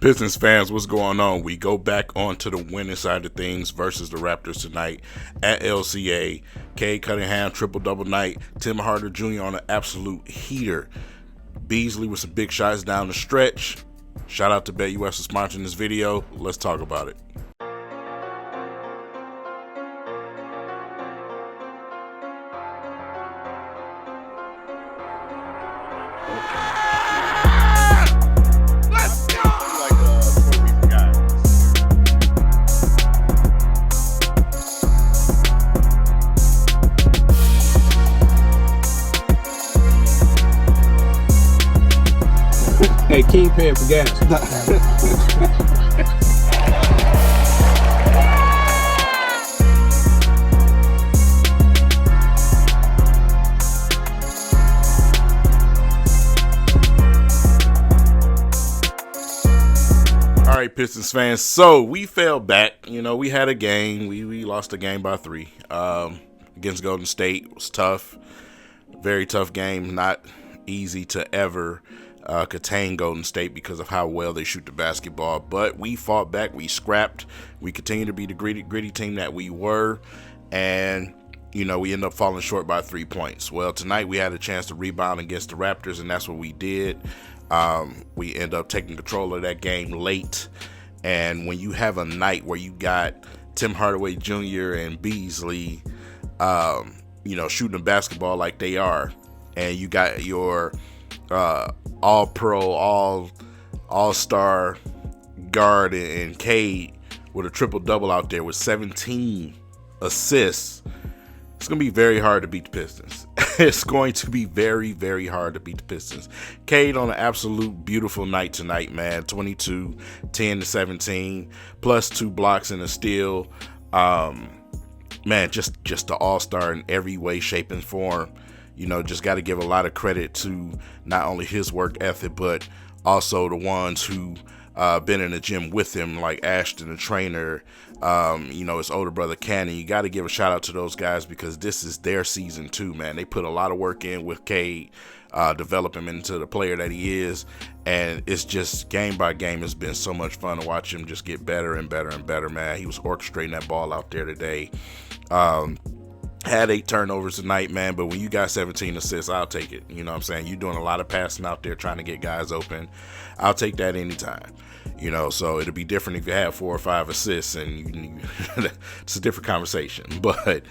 Pistons fans, what's going on? We go back onto the winning side of things versus the Raptors tonight at LCA. Cade Cunningham, triple-double night. Tim Hardaway Jr. on an absolute heater. Beasley with some big shots down the stretch. Shout out to BetUS for sponsoring this video. Let's talk about it. Hey, Kingpin for gas. All right, Pistons fans. So we fell back. We had a game. We lost the game by 3 against Golden State. It was tough. Very tough game. Not easy to ever contain Golden State because of how well they shoot the basketball. But we fought back. We scrapped. We continue to be the gritty team that we were. And, we ended up falling short by 3 points. Well, tonight we had a chance to rebound against the Raptors, and that's what we did. We end up taking control of that game late. And when you have a night where you got Tim Hardaway Jr. and Beasley, shooting the basketball like they are, and you got your all-pro, all-star guard and Cade with a triple-double out there with 17 assists, it's going to be very hard to beat the Pistons. It's going to be very, very hard to beat the Pistons. Cade on an absolute beautiful night tonight, man. 22, 10 to 17, plus 2 blocks and a steal. Man, just the all-star in every way, shape, and form. Just got to give a lot of credit to not only his work ethic, but also the ones who been in the gym with him, like Ashton, the trainer, his older brother, Cannon. You got to give a shout out to those guys because this is their season too, man. They put a lot of work in with Cade, develop him into the player that he is, and it's just game by game. It's been so much fun to watch him just get better and better and better, man. He was orchestrating that ball out there today. Had 8 turnovers tonight, man, but when you got 17 assists, I'll take it. You know what I'm saying? You're doing a lot of passing out there trying to get guys open. I'll take that anytime. So it'll be different if you have 4 or 5 assists, and it's a different conversation. But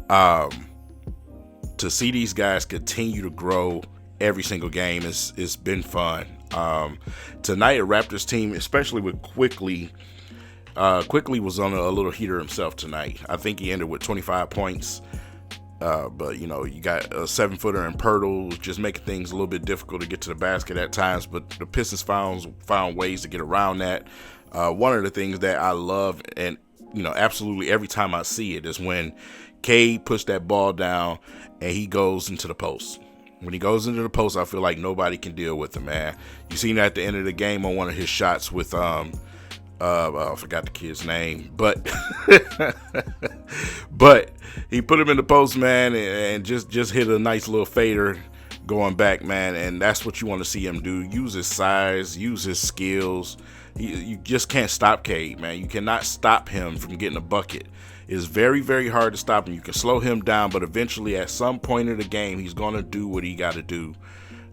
to see these guys continue to grow every single game, it's been fun. Tonight, a Raptors team, especially with Quickly was on a little heater himself tonight. I think he ended with 25 points. But you got a 7-footer in Pirtle, just making things a little bit difficult to get to the basket at times. But the Pistons found ways to get around that. One of the things that I love, and absolutely every time I see it, is when Cade puts that ball down and he goes into the post. When he goes into the post, I feel like nobody can deal with him, man. You seen that at the end of the game on one of his shots with I forgot the kid's name, but he put him in the post, man, and just hit a nice little fader going back, man. And that's what you want to see him do. Use his size, use his skills. You just can't stop Cade, man. You cannot stop him from getting a bucket. It's very, very hard to stop him. You can slow him down, but eventually at some point in the game, he's going to do what he got to do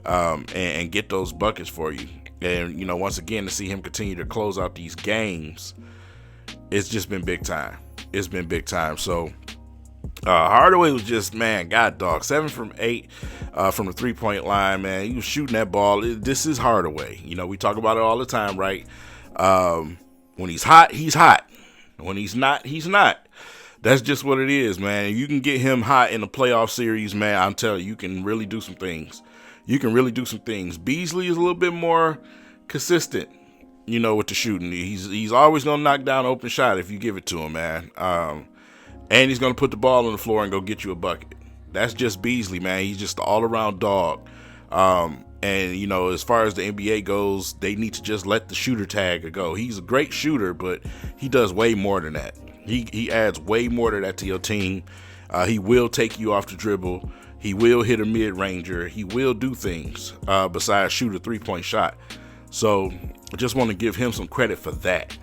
and get those buckets for you. And, once again, to see him continue to close out these games, it's just been big time. It's been big time. So, Hardaway was just, man, God dog. 7 from 8 from the 3-point line, man. He was shooting that ball. This is Hardaway. We talk about it all the time, right? When he's hot, he's hot. When he's not, he's not. That's just what it is, man. You can get him hot in the playoff series, man. I'm telling you, you can really do some things. Beasley is a little bit more consistent, with the shooting. He's always going to knock down an open shot if you give it to him, man. And he's going to put the ball on the floor and go get you a bucket. That's just Beasley, man. He's just an all-around dog. And, as far as the NBA goes, they need to just let the shooter tag go. He's a great shooter, but he does way more than that. He adds way more to that to your team. He will take you off the dribble. He will hit a mid-ranger. He will do things besides shoot a 3-point shot. So I just want to give him some credit for that.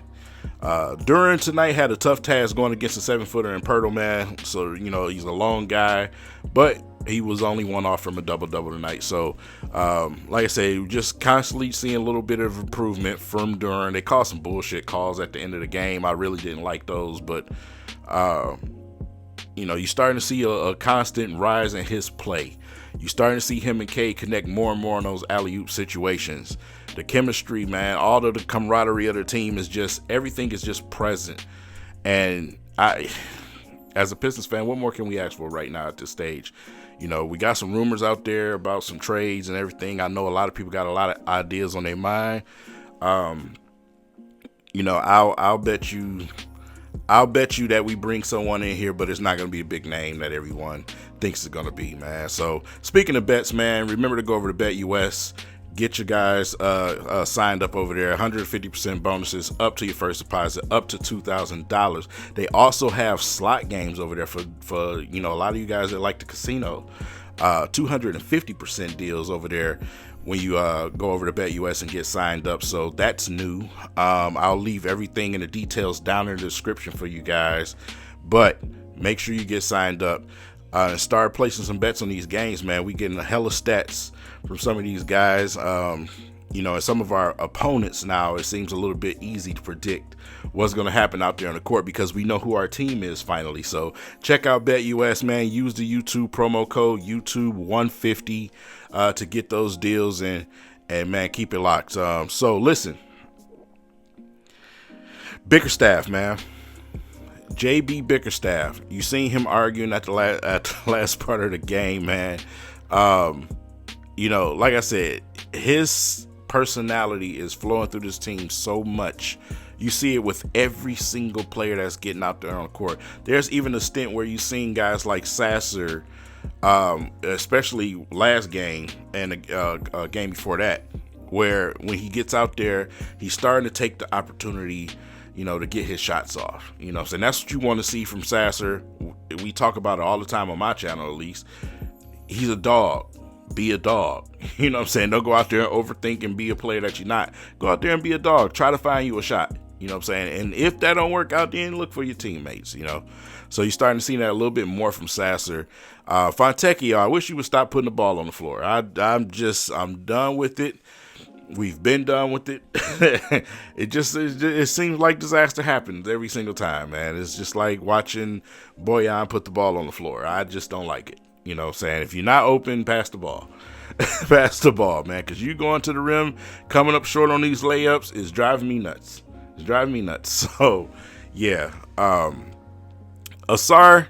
Duran tonight had a tough task going against a 7-footer in Pirtle, man. So, he's a long guy, but he was only one off from a double-double tonight. So, like I say, just constantly seeing a little bit of improvement from Duran. They called some bullshit calls at the end of the game. I really didn't like those, but, you're starting to see a constant rise in his play. You're starting to see him and Cade connect more and more in those alley-oop situations. The chemistry, man, all of the camaraderie of the team is just, everything is just present. And as a Pistons fan, what more can we ask for right now at this stage? We got some rumors out there about some trades and everything. I know a lot of people got a lot of ideas on their mind. I'll bet you that we bring someone in here, but it's not going to be a big name that everyone thinks it's going to be, man. So speaking of bets, man, remember to go over to BetUS. Get your guys signed up over there. 150% bonuses up to your first deposit, up to $2,000. They also have slot games over there for a lot of you guys that like the casino. 250% deals over there when you go over to BetUS and get signed up. So that's new. I'll leave everything in the details down in the description for you guys. But make sure you get signed up and start placing some bets on these games, man. We getting a hella stats from some of these guys. And some of our opponents now, it seems a little bit easy to predict what's going to happen out there on the court because we know who our team is finally. So check out BetUS, man. Use the YouTube promo code YouTube150 to get those deals and man, keep it locked. So listen, Bickerstaff, man. JB Bickerstaff, you seen him arguing at the last part of the game, man. Like I said, his personality is flowing through this team so much. You see it with every single player that's getting out there on the court. There's even a stint where you've seen guys like Sasser, especially last game and a game before that, where when he gets out there, he's starting to take the opportunity to get his shots off. So that's what you want to see from Sasser. We talk about it all the time on my channel, at least. He's a dog. Be a dog. Don't go out there and overthink and be a player that you're not. Go out there and be a dog. Try to find you a shot. And if that don't work out, then look for your teammates, So you're starting to see that a little bit more from Sasser. Fontecchio, I wish you would stop putting the ball on the floor. I'm done with it. We've been done with it. It seems like disaster happens every single time, man. It's just like watching Boyan put the ball on the floor. I just don't like it. If you're not open, pass the ball. Pass the ball, man, because you going to the rim, coming up short on these layups is driving me nuts. So, yeah. Asar,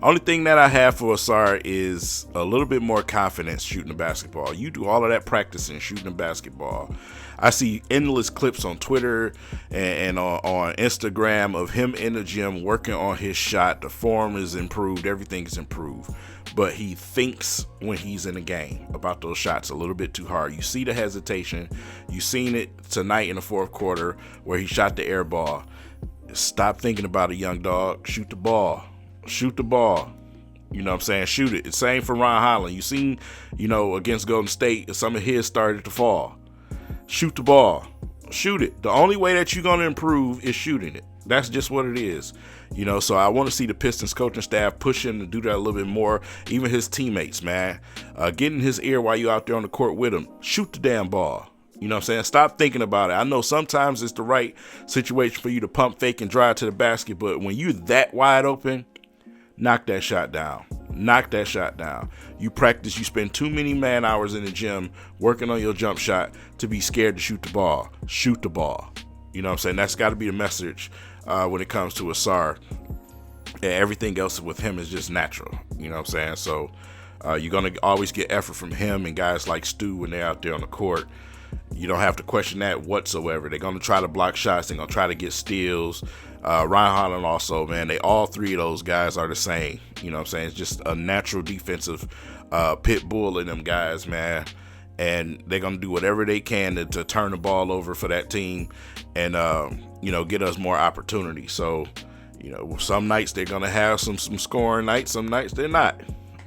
only thing that I have for Asar is a little bit more confidence shooting the basketball. You do all of that practicing shooting the basketball. I see endless clips on Twitter and on Instagram of him in the gym working on his shot. The form is improved. Everything is improved. But he thinks when he's in the game about those shots a little bit too hard. You see the hesitation. You seen it tonight in the fourth quarter where he shot the air ball. Stop thinking about it, young dog. Shoot the ball. Shoot the ball. Shoot it. It's same for Ron Holland. You seen, against Golden State, some of his started to fall. Shoot the ball. Shoot it. The only way that you're going to improve is shooting it. That's just what it is. So I want to see the Pistons coaching staff push him to do that a little bit more. Even his teammates, man. Get in his ear while you're out there on the court with him. Shoot the damn ball. Stop thinking about it. I know sometimes it's the right situation for you to pump fake and drive to the basket, but when you're that wide open, knock that shot down. Knock that shot down. You practice. You spend too many man hours in the gym working on your jump shot to be scared to shoot the ball. Shoot the ball. That's got to be the message when it comes to Asar. And everything else with him is just natural. So you're going to always get effort from him and guys like Stu when they're out there on the court. You don't have to question that whatsoever. They're going to try to block shots. They're going to try to get steals. Ryan Holland also, man, all three of those guys are the same. It's just a natural defensive pit bull in them guys, man. And they're going to do whatever they can to turn the ball over for that team and, get us more opportunity. So, some nights they're going to have some scoring nights. Some nights they're not.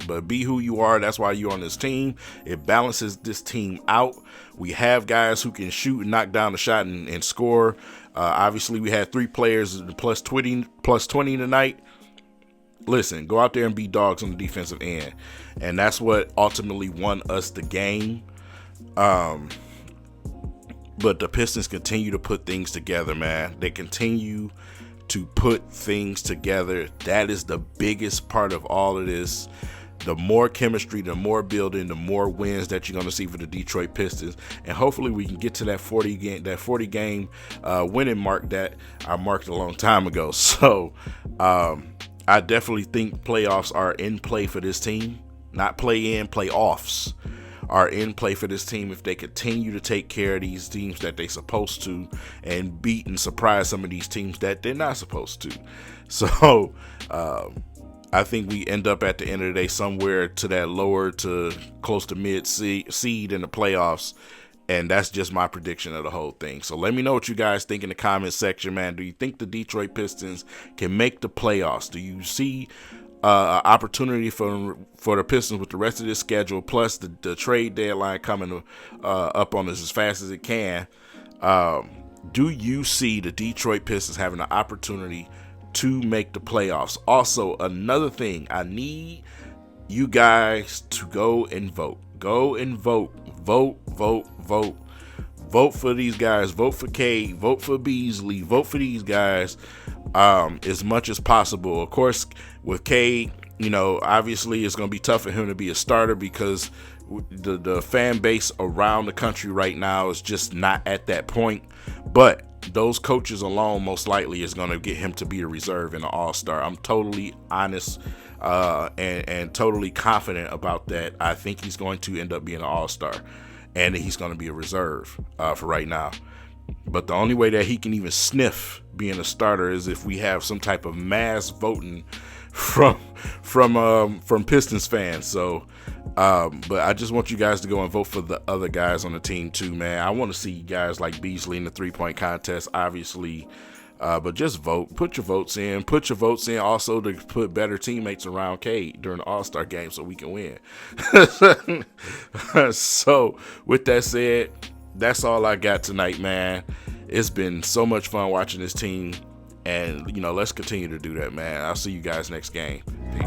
but be who you are. That's why you're on this team. It balances this team out. We have guys who can shoot and knock down the shot and score. Obviously, we had 3 players plus 20 tonight. Listen, go out there and be dogs on the defensive end. And that's what ultimately won us the game. But the Pistons continue to put things together, man. They continue to put things together. That is the biggest part of all of this. The more chemistry, the more building, the more wins that you're going to see for the Detroit Pistons. And hopefully we can get to that 40 game winning mark that I marked a long time ago. So, I definitely think playoffs are in play for this team. Not play in, playoffs are in play for this team if they continue to take care of these teams that they're supposed to and beat and surprise some of these teams that they're not supposed to. So I think we end up at the end of the day somewhere to that lower to close to mid seed in the playoffs. And that's just my prediction of the whole thing. So let me know what you guys think in the comment section, man. Do you think the Detroit Pistons can make the playoffs? Do you see an opportunity for the Pistons with the rest of this schedule, plus the trade deadline coming up on us as fast as it can? Do you see the Detroit Pistons having an opportunity to make the playoffs? Also, another thing, I need you guys to go and vote. Go and vote. Vote for these guys. Vote for Cade. Vote for Beasley. Vote for these guys as much as possible. Of course, with Cade, obviously it's going to be tough for him to be a starter because the fan base around the country right now is just not at that point. But those coaches alone most likely is going to get him to be a reserve and an all-star. I'm totally honest and totally confident about that. I think he's going to end up being an all-star, and he's going to be a reserve for right now. But the only way that he can even sniff being a starter is if we have some type of mass voting from Pistons fans. So, but I just want you guys to go and vote for the other guys on the team too, man. I want to see guys like Beasley in the 3-point contest, obviously. But just vote. Put your votes in. Put your votes in also to put better teammates around Cade during the All-Star game so we can win. So, with that said, that's all I got tonight, man. It's been so much fun watching this team. And, let's continue to do that, man. I'll see you guys next game. Peace.